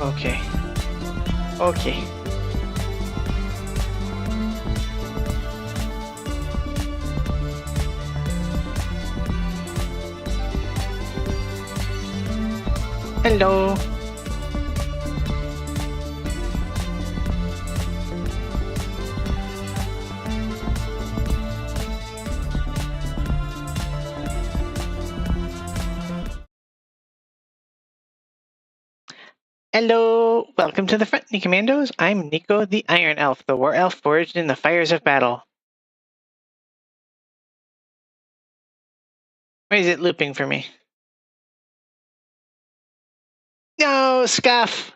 Okay. Okay. Hello. Hello. Welcome to the Front, New Commandos. I'm Nico, the Iron Elf, the war elf forged in the fires of battle. Why is it looping for me? No, Scuff.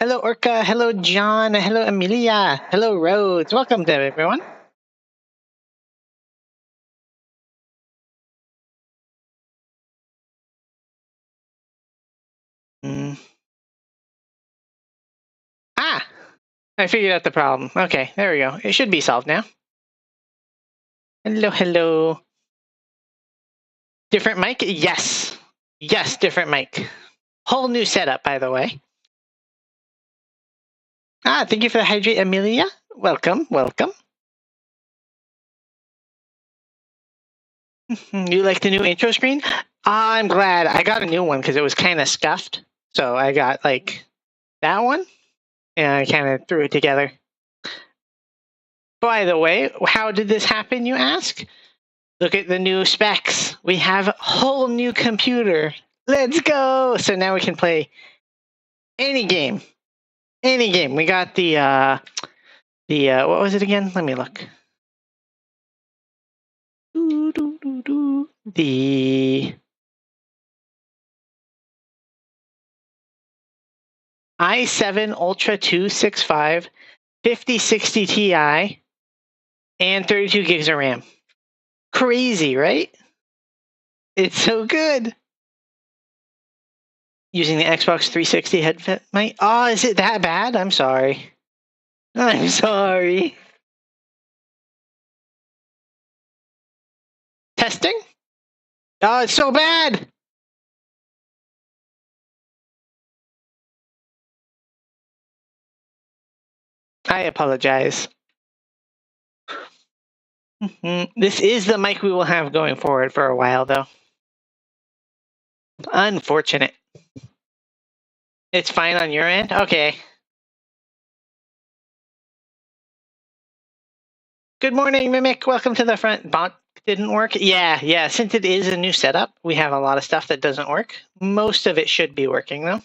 Hello, Orca. Hello, John. Hello, Amelia. Hello, Rhodes. Welcome to everyone. Ah, I figured out the problem. Okay, there we go. It should be solved now. Hello, hello. Different mic? Yes. Yes, different mic. Whole new setup, by the way. Ah, thank you for the hydrate, Amelia. Welcome, welcome. You like the new intro screen? I'm glad. I got a new one because it was kind of scuffed. So I got like that one and I kind of threw it together. By the way, how did this happen, you ask? Look at the new specs. We have a whole new computer. Let's go. So now we can play any game. Any game. We got the what was it again? Let me look. The i7 Ultra 265 5060 Ti and 32 gigs of RAM. Crazy, right? It's so good. Using the Xbox 360 headset mic. Oh, is it that bad? I'm sorry. I'm sorry. Testing? Oh, it's so bad. I apologize. This is the mic we will have going forward for a while, though. Unfortunate. It's fine on your end? Okay. Good morning, Mimic. Welcome to the front. Bot didn't work? Yeah. Since it is a new setup, we have a lot of stuff that doesn't work. Most of it should be working, though.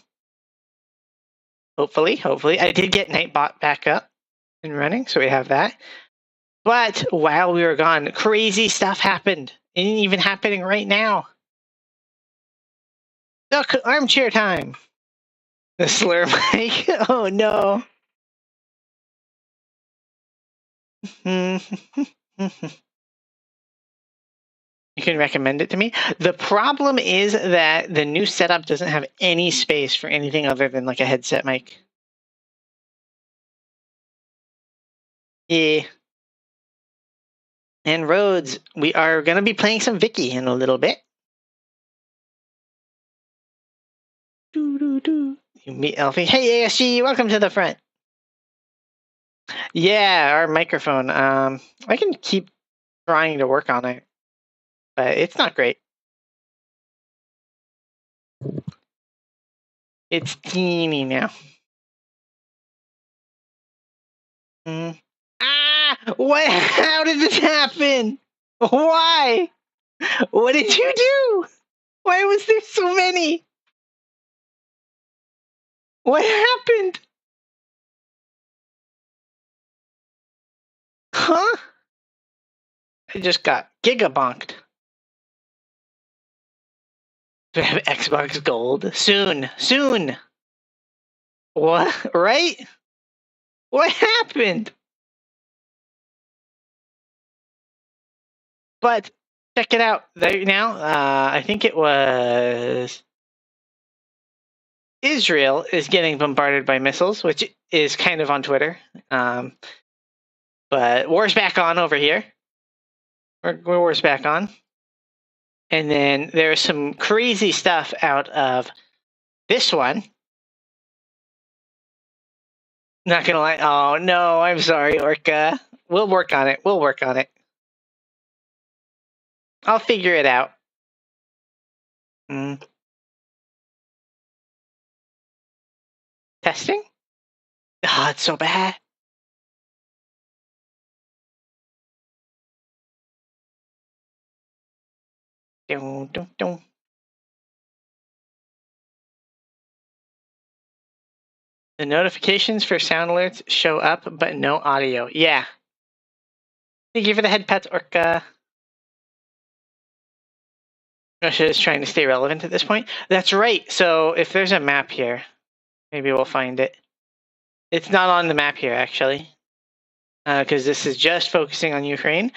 Hopefully. I did get Nightbot back up and running, so we have that. But while we were gone, crazy stuff happened. And even happening right now. Look, armchair time. The slur mic. Oh, no. You can recommend it to me. The problem is that the new setup doesn't have any space for anything other than like a headset mic. Yeah. And Rhodes, we are going to be playing some Vicky in a little bit. You meet Elfie. Hey, ASG, welcome to the front. Yeah, our microphone. I can keep trying to work on it, but it's not great. It's teeny now. What? How did this happen? Why? What did you do? Why was there so many? What happened? Huh? I just got gigabonked. Do I have Xbox Gold? Soon. What? Right? What happened? But check it out. There now, I think it was Israel is getting bombarded by missiles, which is kind of on Twitter. But war's back on over here. War's back on. And then there's some crazy stuff out of this one. Not gonna lie. Oh no, I'm sorry, Orca. We'll work on it. We'll work on it. I'll figure it out. Testing? Oh, it's so bad. Dun, dun, dun. The notifications for sound alerts show up, but no audio. Yeah. Thank you for the head pets, Orca. Russia is trying to stay relevant at this point. That's right. So if there's a map here, maybe we'll find it. It's not on the map here, actually, because this is just focusing on Ukraine.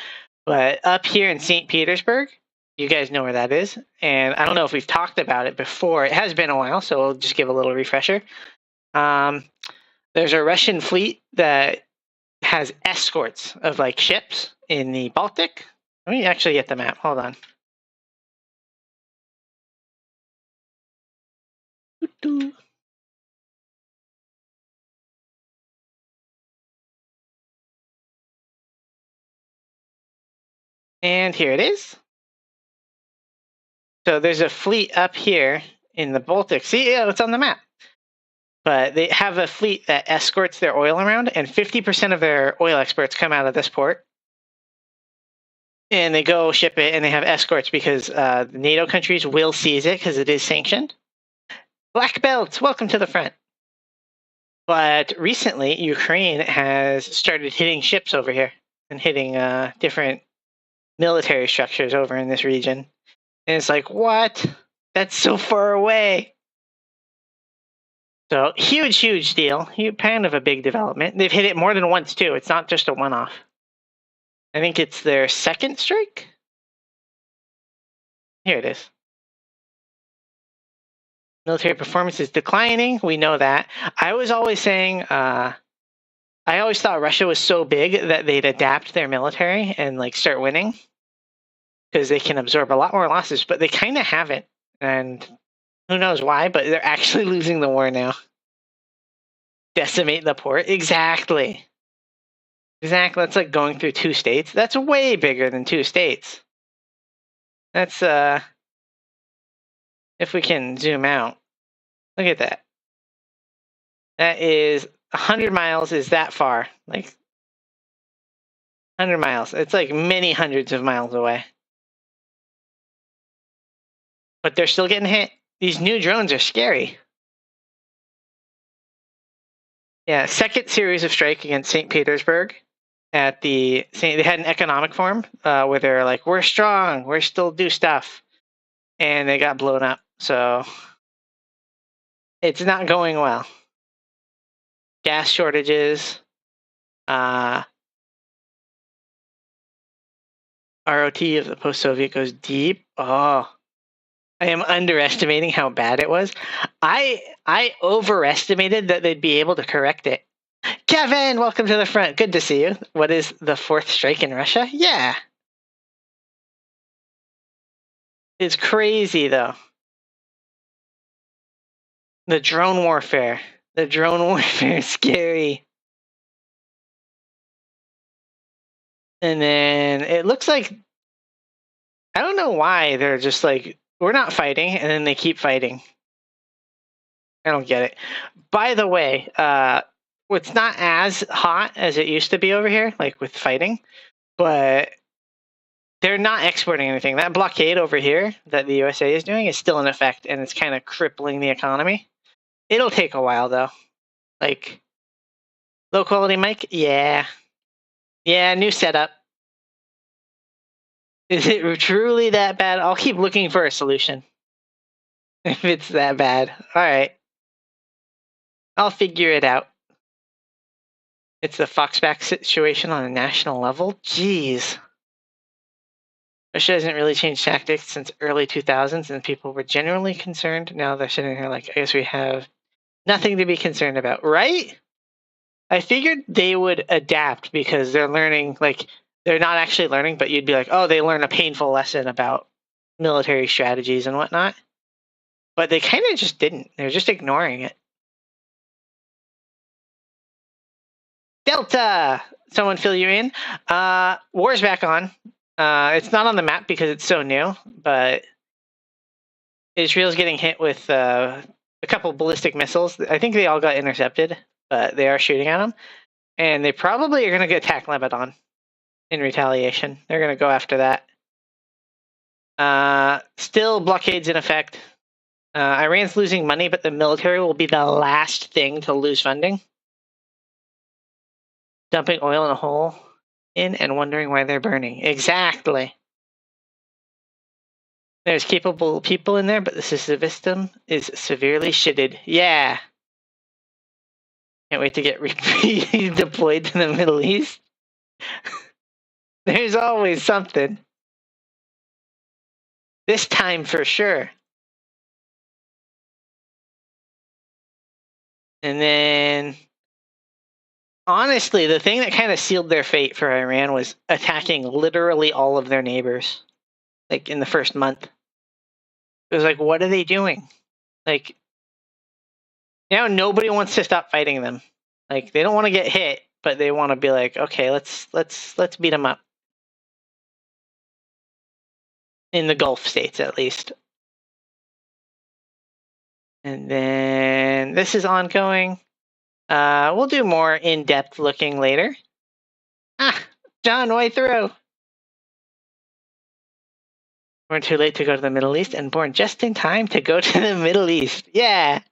But up here in St. Petersburg, you guys know where that is. And I don't know if we've talked about it before. It has been a while, so we'll just give a little refresher. There's a Russian fleet that has escorts of like ships in the Baltic. Let me actually get the map. Hold on. And here it is. So there's a fleet up here in the Baltic. See, yeah, it's on the map. But they have a fleet that escorts their oil around, and 50% of their oil exports come out of this port. And they go ship it, and they have escorts because the NATO countries will seize it because it is sanctioned. Black belts, welcome to the front. But recently, Ukraine has started hitting ships over here and hitting different military structures over in this region. And it's like, what? That's so far away. So huge, huge deal. Kind of a big development. They've hit it more than once, too. It's not just a one-off. I think it's their second strike. Here it is. Military performance is declining. We know that. I was always saying, I always thought Russia was so big that they'd adapt their military and like start winning because they can absorb a lot more losses, but they kind of haven't. And who knows why, but they're actually losing the war now. Decimate the port. Exactly. Exactly. That's like going through 2 states. That's way bigger than 2 states. That's, if we can zoom out. Look at that. That is 100 miles is that far. Like 100 miles. It's like many hundreds of miles away. But they're still getting hit. These new drones are scary. Yeah, second series of strike against St. Petersburg. They had an economic forum where they're like, we're strong, we still do stuff. And they got blown up. So it's not going well. Gas shortages. ROT of the post-Soviet goes deep. Oh, I am underestimating how bad it was. I overestimated that they'd be able to correct it. Kevin, welcome to the front. Good to see you. What is the 4th strike in Russia? Yeah. It's crazy, though. The drone warfare. The drone warfare is scary. And then it looks like, I don't know why they're just like, we're not fighting, and then they keep fighting. I don't get it. By the way, it's not as hot as it used to be over here, like with fighting, but they're not exporting anything. That blockade over here that the USA is doing is still in effect, and it's kind of crippling the economy. It'll take a while, though. Like, low quality mic? Yeah. Yeah, new setup. Is it truly that bad? I'll keep looking for a solution. If it's that bad. All right. I'll figure it out. It's the Foxback situation on a national level? Jeez. Russia hasn't really changed tactics since early 2000s, and people were generally concerned. Now they're sitting here like, I guess we have nothing to be concerned about, right? I figured they would adapt because they're learning, like, they're not actually learning, but you'd be like, oh, they learn a painful lesson about military strategies and whatnot. But they kind of just didn't. They're just ignoring it. Delta! Someone fill you in. War's back on. It's not on the map because it's so new, but Israel's getting hit with a couple ballistic missiles. I think they all got intercepted, but they are shooting at them. And they probably are going to attack Lebanon in retaliation. They're going to go after that. Still blockades in effect. Iran's losing money, but the military will be the last thing to lose funding. Dumping oil in a hole and wondering why they're burning. Exactly. There's capable people in there, but the system is severely shitted. Yeah. Can't wait to get deployed to the Middle East. There's always something. This time for sure. And then, honestly, the thing that kind of sealed their fate for Iran was attacking literally all of their neighbors, like in the first month. It was like, what are they doing? Like, now nobody wants to stop fighting them. Like, they don't want to get hit, but they want to be like, okay, let's beat them up. In the Gulf states, at least. And then this is ongoing. We'll do more in-depth looking later. John, way through. Born too late to go to the Middle East and born just in time to go to the Middle East. Yeah.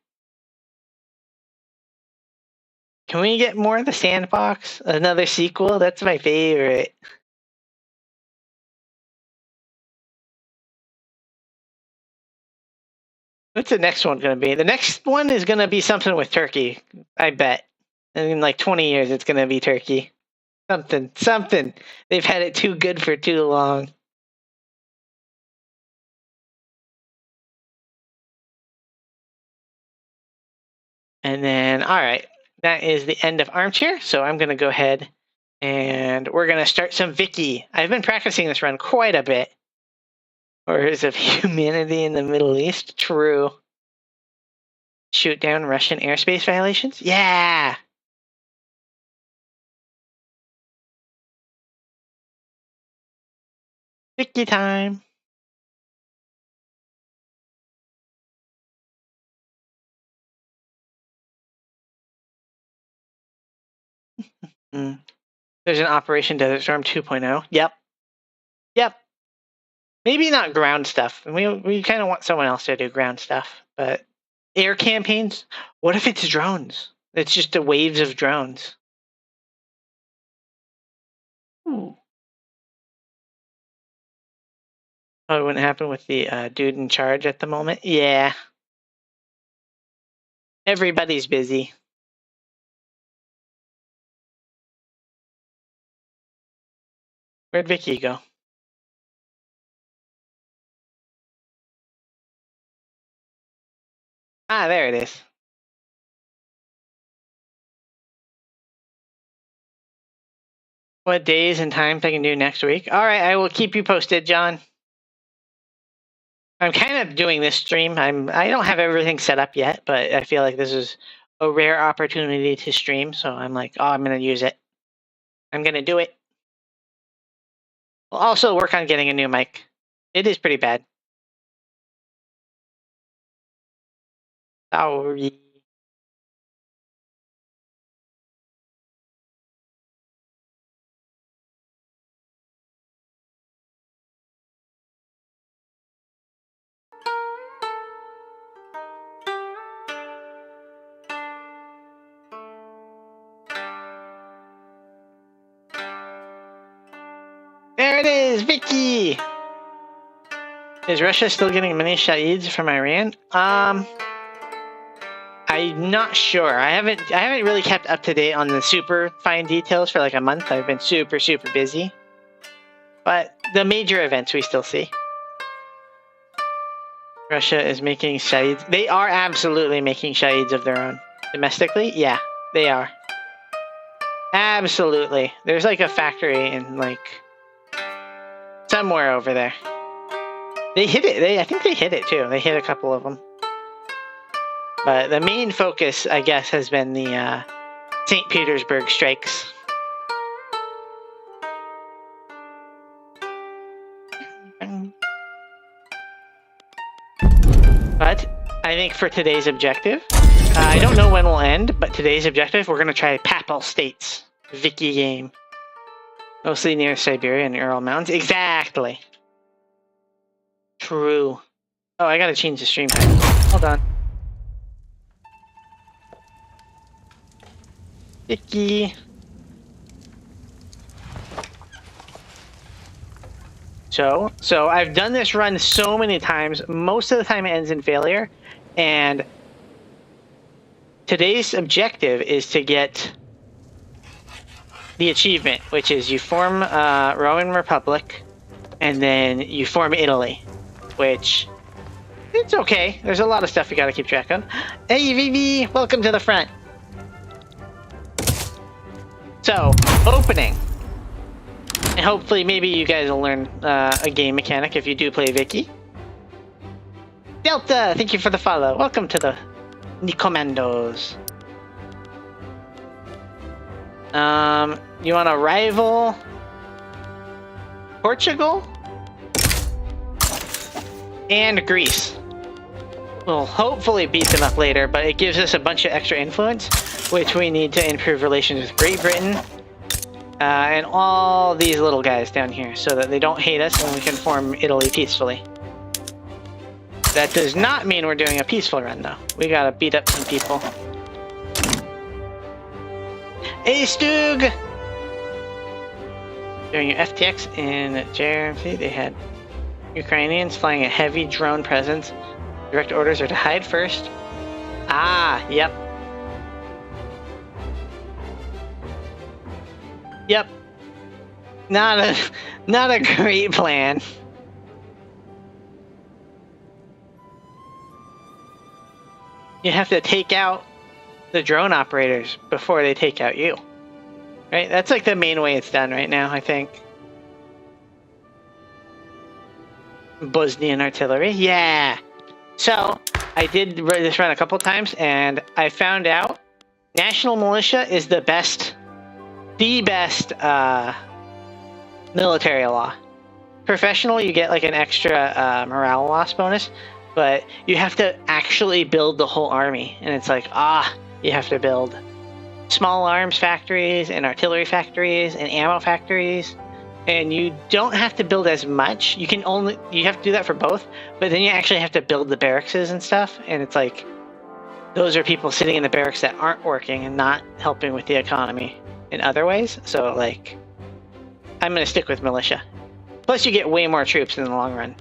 Can we get more of the Sandbox? Another sequel? That's my favorite. What's the next one going to be? The next one is going to be something with Turkey, I bet. And in like 20 years, it's going to be Turkey. Something. They've had it too good for too long. And then, all right, that is the end of Armchair. So I'm going to go ahead and we're going to start some Vicky. I've been practicing this run quite a bit. Horrors of humanity in the Middle East. True. Shoot down Russian airspace violations? Yeah! Vicky time. There's an Operation Desert Storm 2.0. Yep. Maybe not ground stuff. We kind of want someone else to do ground stuff. But air campaigns? What if it's drones? It's just the waves of drones. Ooh. Oh, it wouldn't happen with the dude in charge at the moment? Yeah. Everybody's busy. Where'd Vicky go? Ah, there it is. What days and times I can do next week? All right, I will keep you posted, John. I'm kind of doing this stream. I don't have everything set up yet, but I feel like this is a rare opportunity to stream, so I'm like, oh, I'm going to use it. I'm going to do it. We'll also work on getting a new mic. It is pretty bad. Sorry. There it is, Vicky. Is Russia still getting many shaheeds from Iran? I'm not sure. I haven't really kept up to date on the super fine details for like a month. I've been super busy. But the major events we still see. Russia is making shaheeds. They are absolutely making shaheeds of their own. Domestically? Yeah, they are. Absolutely. There's like a factory in like somewhere over there. They hit it. I think they hit it too. They hit a couple of them. But the main focus, I guess, has been the St. Petersburg strikes. But I think for today's objective, I don't know when we'll end, but today's objective, we're going to try Papal States. Vicky game. Mostly near Siberia and Ural Mountains. Exactly. True. Oh, I gotta change the stream title. Hold on. Vicky. So I've done this run so many times. Most of the time it ends in failure. And today's objective is to get the achievement, which is you form Roman Republic, and then you form Italy, which it's okay. There's a lot of stuff you got to keep track of. Hey, Vivi, welcome to the front. So, opening. And hopefully maybe you guys will learn a game mechanic if you do play Vicky. Delta, thank you for the follow. Welcome to the Commandos. You want to rival Portugal and Greece. We'll hopefully beat them up later, but it gives us a bunch of extra influence, which we need to improve relations with Great Britain and all these little guys down here so that they don't hate us and we can form Italy peacefully. That does not mean we're doing a peaceful run, though. We gotta beat up some people. Hey, Stug! During your FTX in JRMC, they had Ukrainians flying a heavy drone presence. Direct orders are to hide first. Ah, yep. Yep. Not a great plan. You have to take out the drone operators before they take out you. Right? That's like the main way it's done right now, I think. Bosnian artillery. Yeah. So, I did this run a couple times, and I found out National Militia is the best military law. Professional, you get like an extra morale loss bonus, but you have to actually build the whole army, and it's like, you have to build small arms factories and artillery factories and ammo factories, and you don't have to build as much. You have to do that for both, but then you actually have to build the barracks and stuff, and it's like those are people sitting in the barracks that aren't working and not helping with the economy in other ways. So like, I'm gonna stick with militia. Plus you get way more troops in the long run.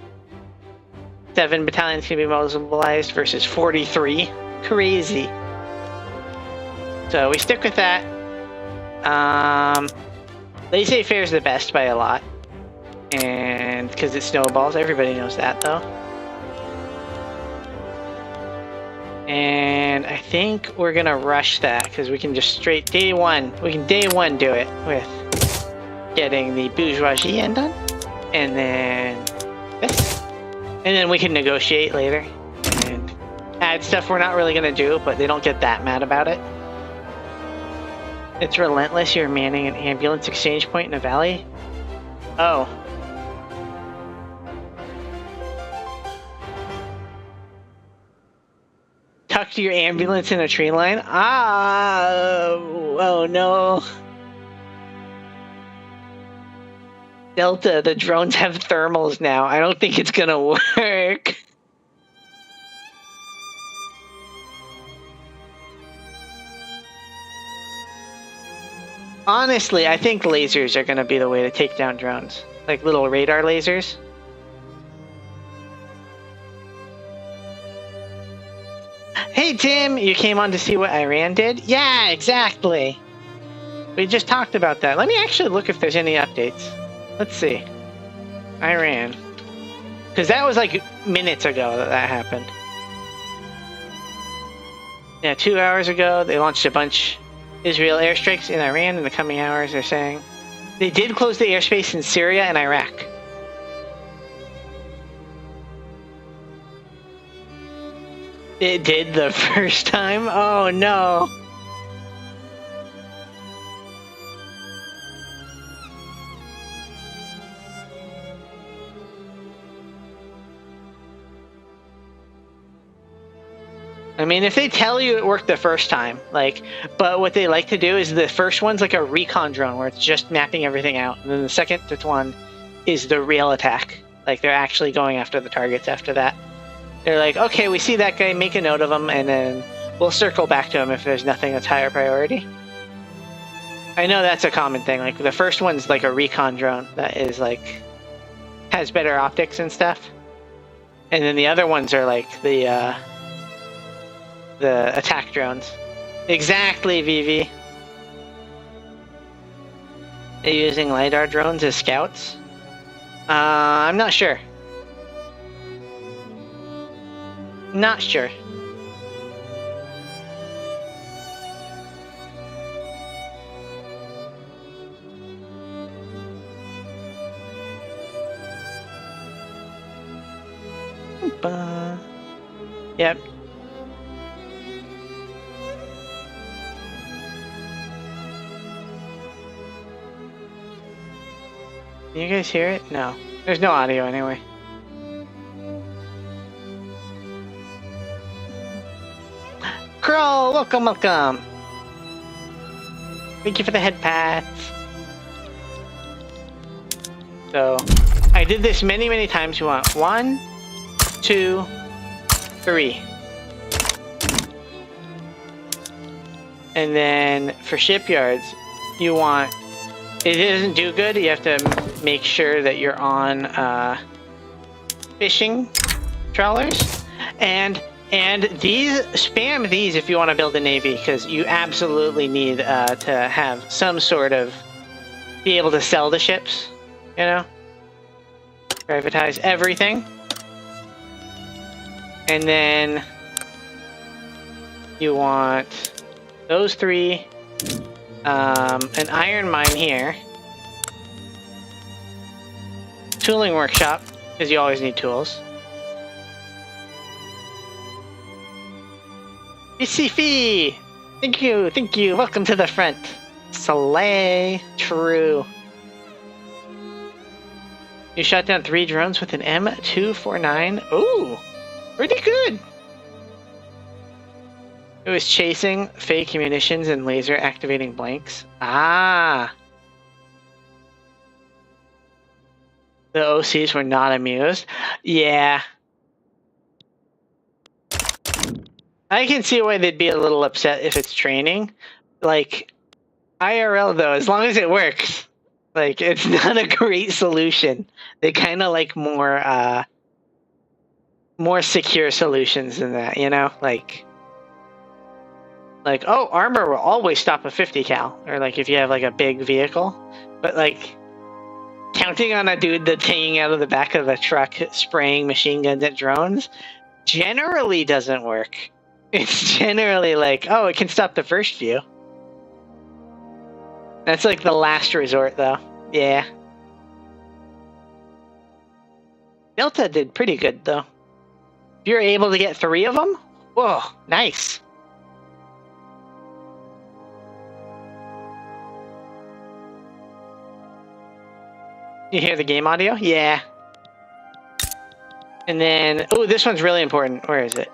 7 battalions can be mobilized versus 43. Crazy. So we stick with that. Laissez-faire is the best by a lot. And because it snowballs, everybody knows that though. And I think we're gonna rush that because we can just straight day one do it with getting the bourgeoisie undone. And then this. And then we can negotiate later and add stuff we're not really gonna do, but they don't get that mad about it. It's relentless. You're manning an ambulance exchange point in a valley. Oh. Tucked your ambulance in a tree line? Oh no. Delta, the drones have thermals now. I don't think it's gonna work. Honestly, I think lasers are gonna be the way to take down drones. Like little radar lasers. Hey Tim, you came on to see what Iran did? Yeah, exactly. We just talked about that. Let me actually look if there's any updates. Let's see. Iran. Because that was like minutes ago that happened. Yeah, 2 hours ago they launched a bunch Israel airstrikes in Iran in the coming hours, they're saying. They did close the airspace in Syria and Iraq. It did the first time? Oh no. I mean, if they tell you it worked the first time, like, but what they like to do is the first one's like a recon drone where it's just mapping everything out. And then the second one is the real attack. Like, they're actually going after the targets after that. They're like, okay, we see that guy, make a note of him, and then we'll circle back to him if there's nothing that's higher priority. I know that's a common thing. Like, the first one's like a recon drone that is like, has better optics and stuff. And then the other ones are like the attack drones. Exactly, Vivi. They're using LiDAR drones as scouts? I'm not sure. Not sure. Yep. Can you guys hear it? No. There's no audio anyway. Crow, welcome, welcome. Thank you for the head pats. So, I did this many, many times. You want 1, 2, 3. And then for shipyards, you want, it doesn't do good. You have to make sure that you're on fishing trawlers. And spam these if you want to build a navy, because you absolutely need to have some sort of, be able to sell the ships, you know? Privatize everything. And then you want those 3, an iron mine here, tooling workshop, because you always need tools. Isifi! Thank you, welcome to the front. Slay, true. You shot down 3 drones with an M249. Ooh, pretty good. It was chasing fake munitions and laser activating blanks. Ah. The OCs were not amused. Yeah. I can see why they'd be a little upset if it's training. Like, IRL though, as long as it works, like, it's not a great solution. They kind of like more secure solutions than that, you know? Like, oh, armor will always stop a 50 cal, or like if you have like a big vehicle, but like counting on a dude that's hanging out of the back of a truck spraying machine guns at drones generally doesn't work. It's generally like, oh, it can stop the first few. That's like the last resort, though. Yeah. Delta did pretty good, though. If you're able to get 3 of them, whoa, nice. You hear the game audio? Yeah. And then, oh, this one's really important. Where is it?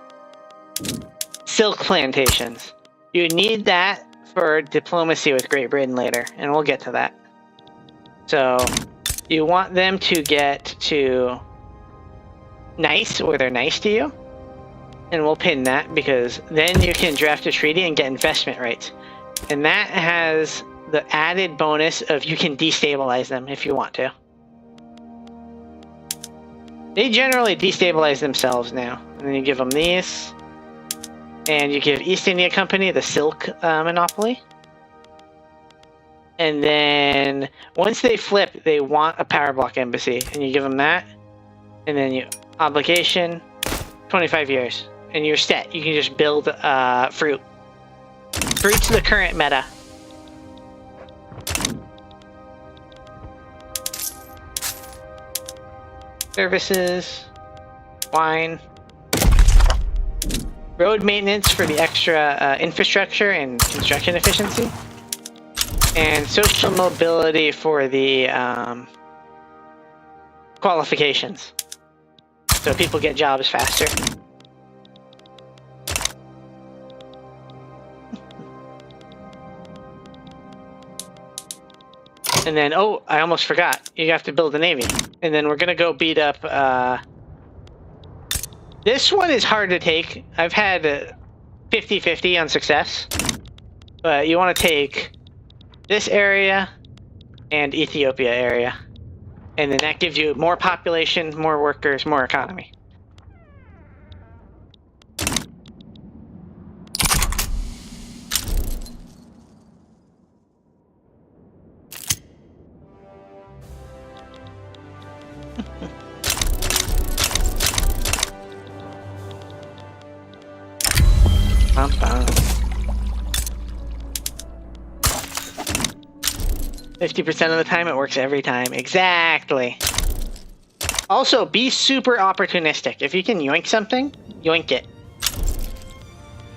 Silk plantations. You need that for diplomacy with Great Britain later, and we'll get to that. So, you want them to get to nice, where they're nice to you, and we'll pin that, because then you can draft a treaty and get investment rights. And that has the added bonus of you can destabilize them if you want to. They generally destabilize themselves now. And then you give them these. And you give East India Company the silk monopoly. And then once they flip, they want a power block embassy. And you give them that. And then you obligation, 25 years. And you're set. You can just build fruit. Fruit's the current meta. Services. Wine. Road maintenance for the extra infrastructure and construction efficiency. And social mobility for the qualifications. So people get jobs faster. And then, oh, I almost forgot. You have to build a navy. And then we're going to go beat up... This one is hard to take. I've had 50-50 on success. But you want to take this area and Ethiopia area. And then that gives you more population, more workers, more economy. Bum, bum. 50% of the time, it works every time. Exactly. Also, be super opportunistic. If you can yoink something, yoink it.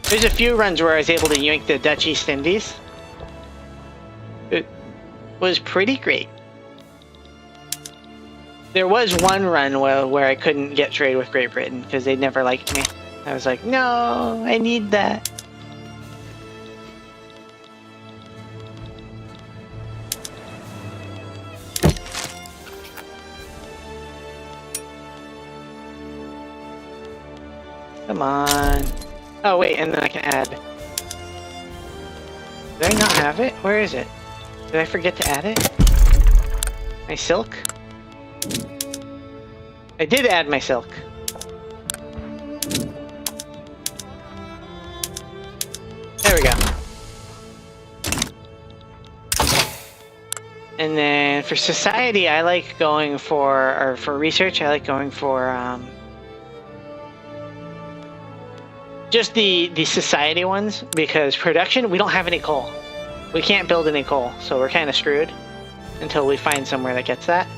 There's a few runs where I was able to yoink the Dutch East Indies. It was pretty great. There was one run where I couldn't get trade with Great Britain because they never liked me. I was like, no, I need that. Come on. Oh, wait, and then I can add. Did I not have it? Where is it? Did I forget to add it? My silk? I did add my silk. There we go. And then for society, I like going for, or for research, I like going for just the society ones, because production, we don't have any coal. We can't build any coal, so we're kind of screwed until we find somewhere that gets that.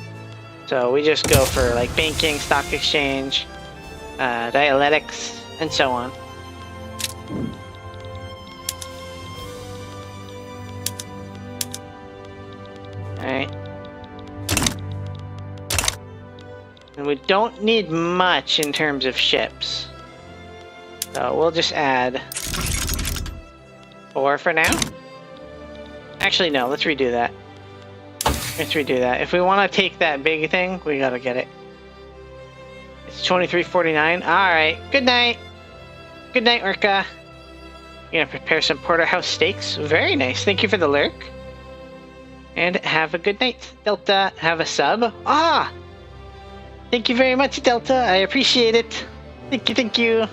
So we just go for like banking, stock exchange, dialectics, and so on. Alright. And we don't need much in terms of ships. So we'll just add 4 for now. Actually, no, let's redo that. Let's redo that. If we want to take that big thing, we gotta get it. It's 23:49. Alright, good night. Good night, Urka. You're gonna prepare some porterhouse steaks. Very nice. Thank you for the lurk. And have a good night. Delta, have a sub. Ah! Thank you very much, Delta. I appreciate it. Thank you, thank you.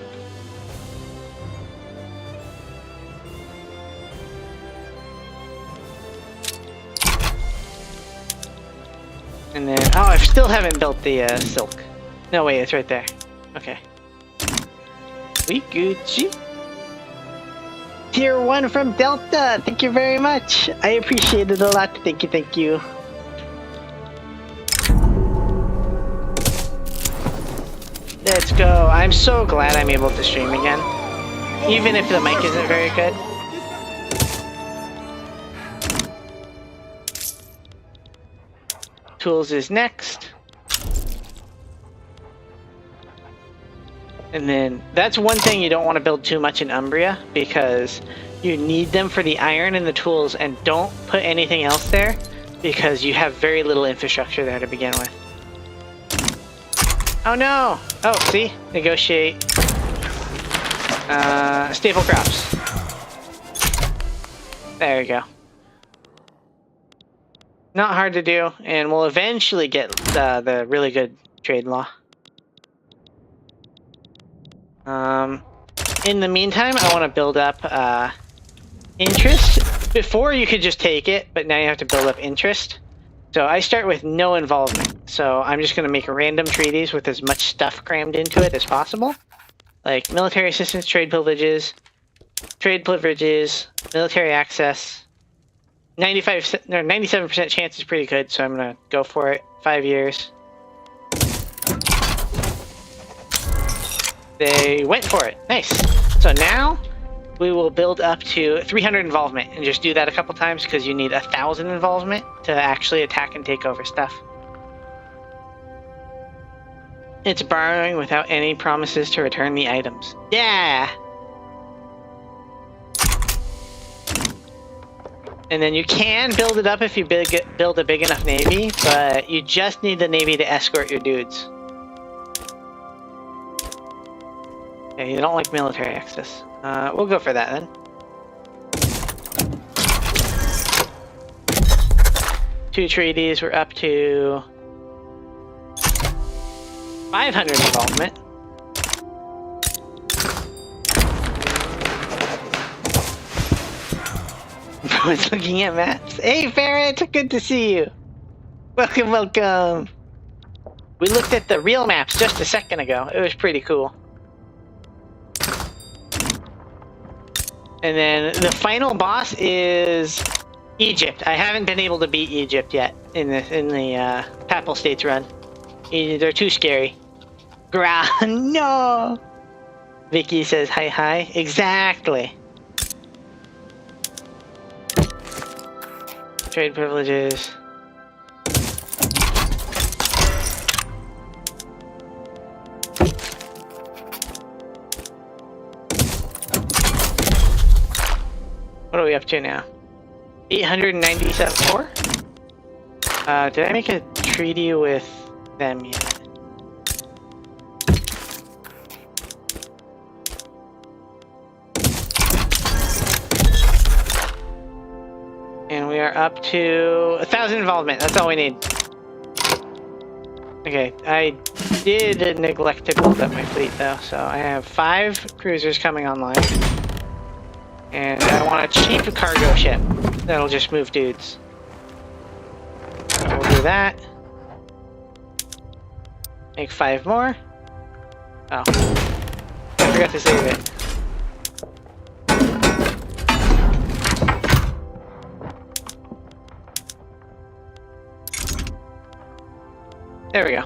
And then, oh, I still haven't built the silk. No, wait, it's right there. Okay. We Gucci. Tier 1 from Delta. Thank you very much. I appreciate it a lot. Thank you, thank you. Let's go. I'm so glad I'm able to stream again. Even if the mic isn't very good. Tools is next. And then that's one thing you don't want to build too much in Umbria, because you need them for the iron and the tools, and don't put anything else there because you have very little infrastructure there to begin with. Oh no! Oh, see? Negotiate. Staple crops. There you go. Not hard to do, and we'll eventually get the really good trade law. In the meantime, I want to build up interest. Before you could just take it, but now you have to build up interest. So I start with no involvement. So I'm just going to make random treaties with as much stuff crammed into it as possible. Like military assistance, trade privileges, military access. 97% chance is pretty good, so I'm going to go for it. 5 years. They went for it. Nice. So now we will build up to 300 involvement and just do that a couple times because you need 1,000 involvement to actually attack and take over stuff. It's borrowing without any promises to return the items. Yeah! And then you can build it up if you build a big enough navy, but you just need the navy to escort your dudes. Yeah, you don't like military access. We'll go for that then. 2 treaties, we're up to 500 involvement. I was looking at maps. Hey, Ferret! Good to see you. Welcome, welcome. We looked at the real maps just a second ago. It was pretty cool. And then the final boss is Egypt. I haven't been able to beat Egypt yet in the Papal States run. They're too scary. No! Vicky says hi hi. Exactly. Trade privileges. What are we up to now? 897.4? Did I make a treaty with them yet? And we are up to 1,000 involvement. That's all we need. Okay, I did neglect to build up my fleet though, so I have 5 cruisers coming online. And I want a cheap cargo ship that'll just move dudes. So we'll do that. Make 5 more. Oh. I forgot to save it. There we go.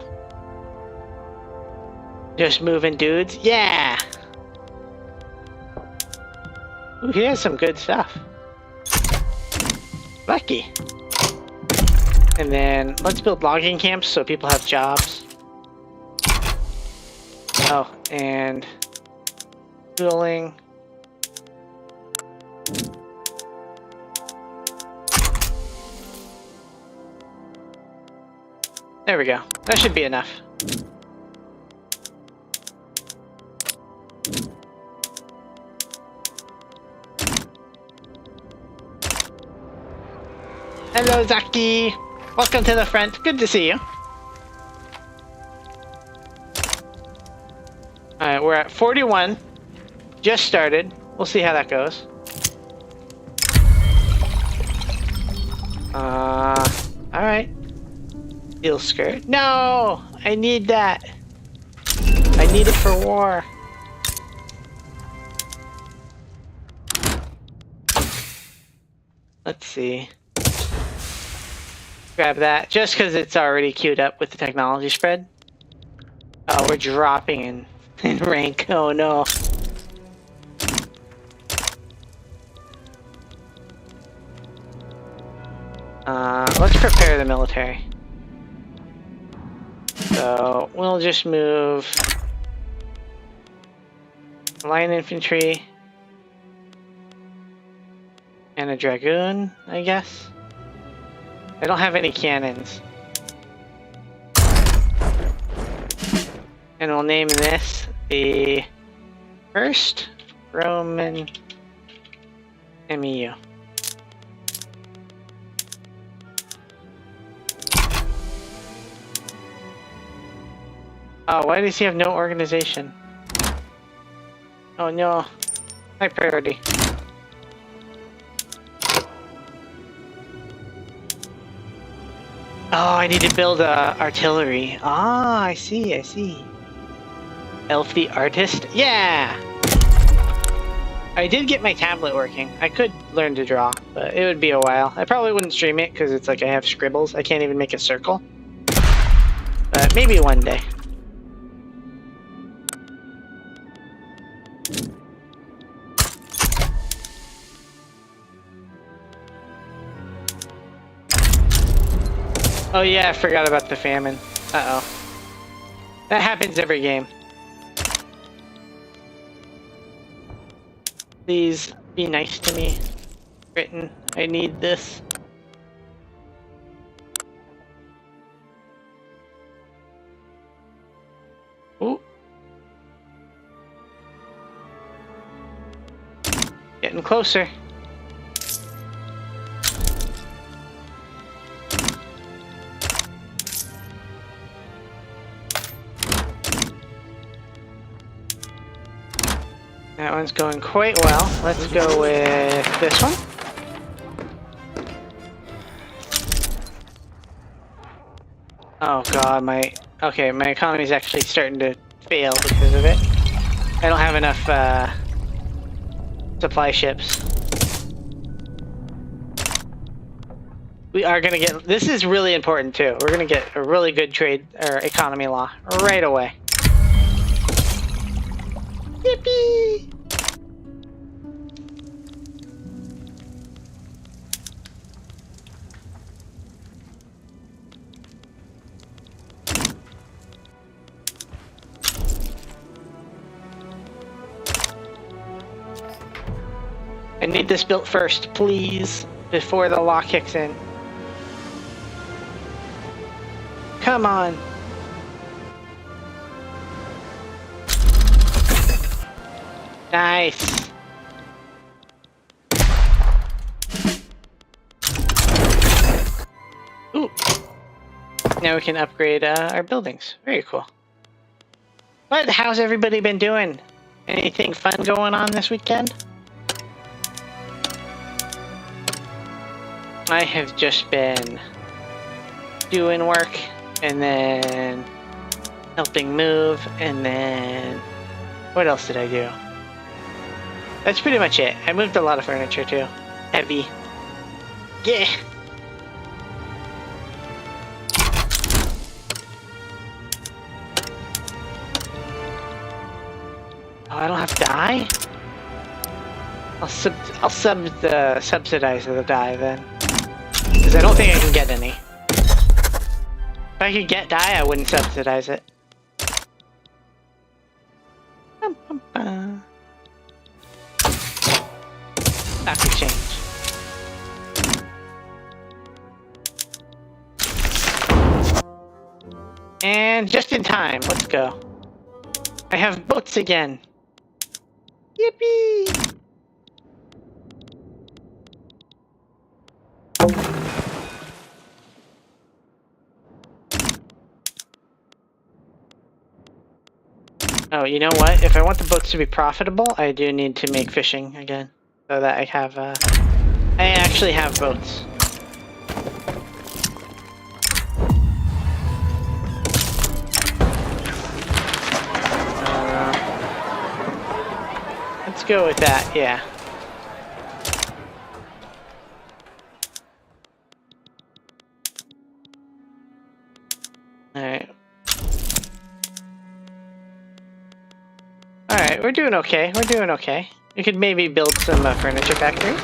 Just moving dudes. Yeah! Ooh, he has some good stuff. Lucky. And then let's build logging camps so people have jobs. Oh, and fueling. There we go. That should be enough. Hello, Zaki. Welcome to the front. Good to see you. Alright, we're at 41. Just started. We'll see how that goes. Alright. Steel skirt. No! I need that. I need it for war. Let's see. Grab that, just because it's already queued up with the technology spread. Oh, we're dropping in rank. Oh no. Let's prepare the military. So we'll just move line infantry and a dragoon, I guess. I don't have any cannons. And we'll name this the First Roman MEU. Oh, why does he have no organization? Oh no. High priority. Oh, I need to build artillery. Ah, I see, I see. Elf the artist? Yeah! I did get my tablet working. I could learn to draw, but it would be a while. I probably wouldn't stream it because it's like I have scribbles. I can't even make a circle. But maybe one day. Oh yeah, I forgot about the famine. Uh-oh. That happens every game. Please be nice to me. Britain, I need this. Ooh. Getting closer. That one's going quite well. Let's go with this one. Oh god, my economy's actually starting to fail because of it. I don't have enough supply ships. We are gonna get, this is really important too. We're gonna get a really good trade or economy law right away. Yippee! I need this built first, please, before the law kicks in. Come on. Nice. Ooh. Now we can upgrade our buildings. Very cool. But how's everybody been doing? Anything fun going on this weekend? I have just been doing work and then helping move and then what else did I do? That's pretty much it. I moved a lot of furniture too. Heavy. Yeah. Oh, I don't have dye? I'll subsidize the dye then. Because I don't think I can get any. If I could get dye, I wouldn't subsidize it. That could change. And just in time, let's go. I have boats again. Yippee! Oh, you know what? If I want the boats to be profitable, I do need to make fishing again. So that I have, I actually have boats. Let's go with that, yeah. Alright. Alright, we're doing okay. We're doing okay. We could maybe build some furniture factories.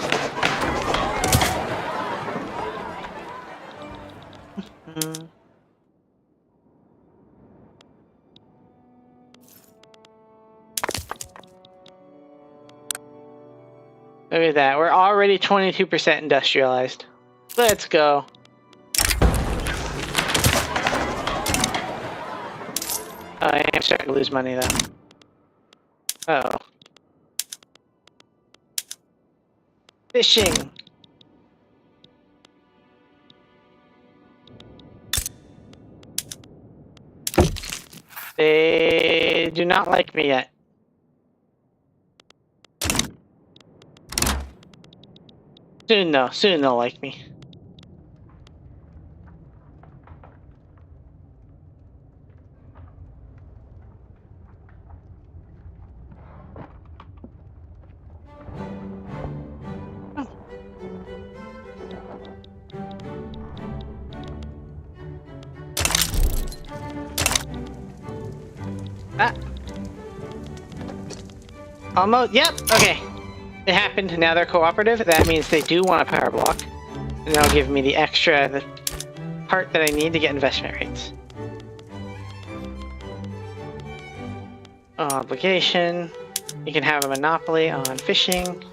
Look at that. We're already 22% industrialized. Let's go. I am starting to lose money though. Uh-oh. Fishing. They do not like me yet. Soon though, soon they'll like me. Ah. Almost, yep, okay. It happened, now they're cooperative. That means they do want a power block. And that'll give me the extra part that I need to get investment rates. Obligation. You can have a monopoly on fishing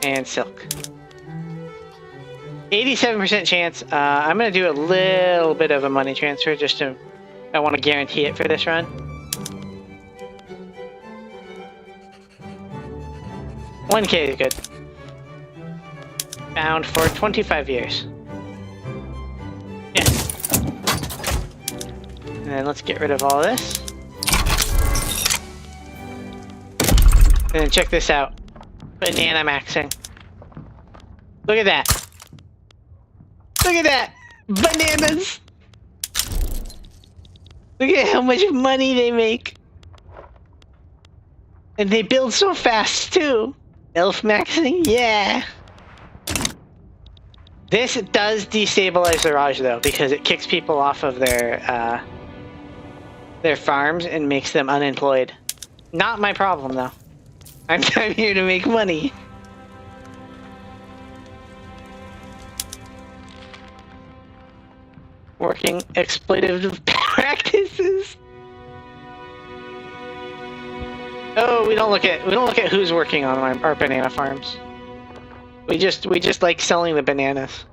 and silk. 87% chance. I'm going to do a little bit of a money transfer just to... I want to guarantee it for this run. 1K is good. Bound for 25 years. Yeah. And then let's get rid of all this. And then check this out. Banana maxing. Look at that. Look at that! Bananas! Look at how much money they make. And they build so fast, too. Elf maxing? Yeah! This does destabilize the Raj, though, because it kicks people off of their farms and makes them unemployed. Not my problem, though. I'm here to make money. Working exploitative practices. Oh, we don't look at who's working on our banana farms. We just like selling the bananas.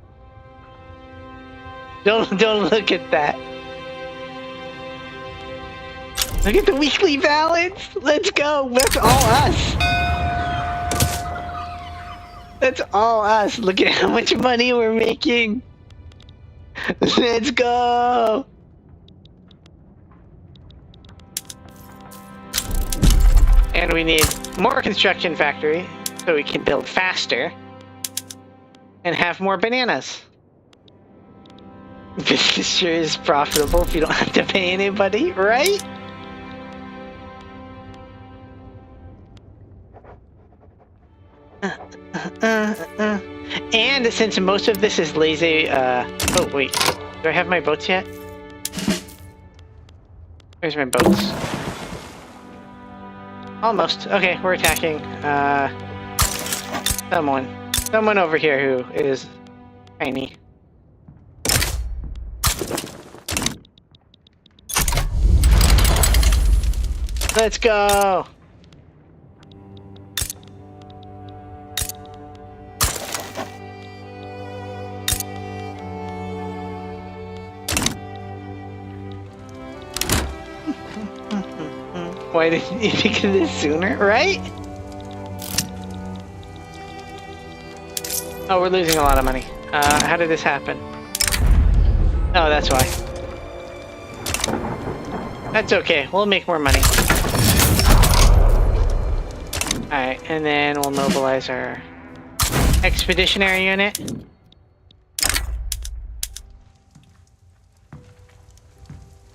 Don't look at that. Look at the weekly balance. Let's go. That's all us. That's all us. Look at how much money we're making. Let's go! And we need more construction factory so we can build faster and have more bananas. This sure is profitable if you don't have to pay anybody, right? And since most of this is lazy, oh wait, do I have my boats yet? Where's my boats? Almost. Okay, we're attacking, someone over here who is tiny. Let's go! Why didn't you think of this sooner, right? Oh, we're losing a lot of money. How did this happen? Oh, that's why. That's okay, we'll make more money. Alright, and then we'll mobilize our expeditionary unit.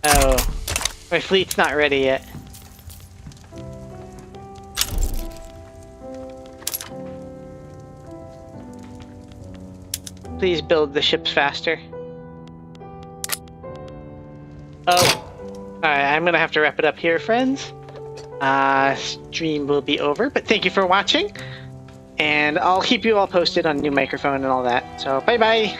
Oh, my fleet's not ready yet. Please build the ships faster. Oh. Alright, I'm gonna have to wrap it up here, friends. Stream will be over, but thank you for watching. And I'll keep you all posted on new microphone and all that. So, bye-bye!